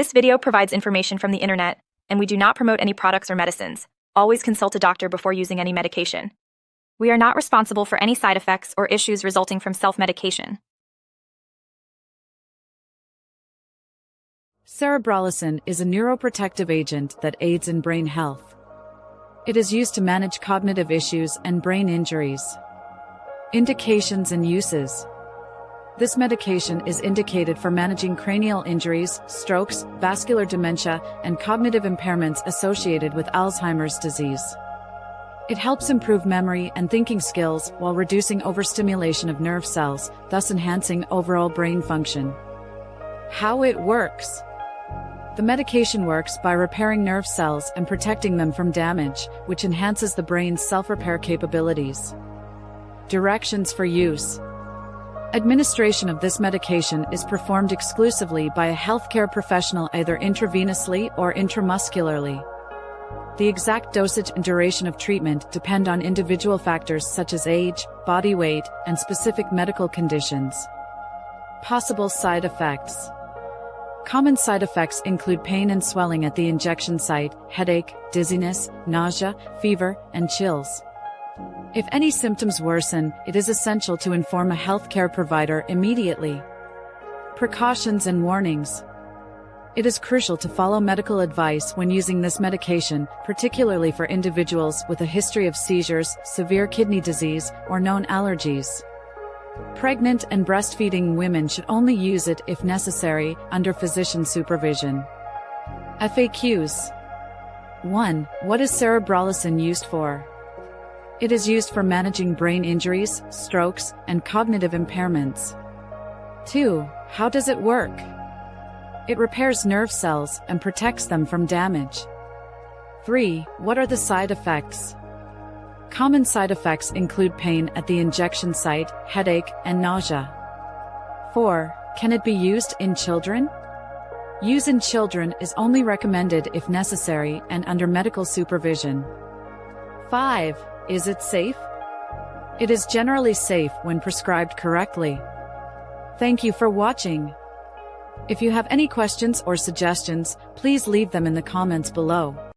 This video provides information from the internet, and we do not promote any products or medicines. Always consult a doctor before using any medication. We are not responsible for any side effects or issues resulting from self-medication. Cerebrolysin is a neuroprotective agent that aids in brain health. It is used to manage cognitive issues and brain injuries. Indications and uses. This medication is indicated for managing cranial injuries, strokes, vascular dementia, and cognitive impairments associated with Alzheimer's disease. It helps improve memory and thinking skills while reducing overstimulation of nerve cells, thus enhancing overall brain function. How it works. The medication works by repairing nerve cells and protecting them from damage, which enhances the brain's self-repair capabilities. Directions for use. Administration of this medication is performed exclusively by a healthcare professional either intravenously or intramuscularly. The exact dosage and duration of treatment depend on individual factors such as age, body weight, and specific medical conditions. Possible side effects. Common side effects include pain and swelling at the injection site, headache, dizziness, nausea, fever, and chills. If any symptoms worsen, it is essential to inform a healthcare provider immediately. Precautions and warnings. It is crucial to follow medical advice when using this medication, particularly for individuals with a history of seizures, severe kidney disease, or known allergies. Pregnant and breastfeeding women should only use it if necessary, under physician supervision. FAQs. 1. What is cerebrolysin used for? It is used for managing brain injuries, strokes, and cognitive impairments. 2. How does it work? It repairs nerve cells and protects them from damage. 3. What are the side effects? Common side effects include pain at the injection site, headache, and nausea. 4. Can it be used in children? Use in children is only recommended if necessary and under medical supervision. 5. Is it safe? It is generally safe when prescribed correctly. Thank you for watching. If you have any questions or suggestions, please leave them in the comments below.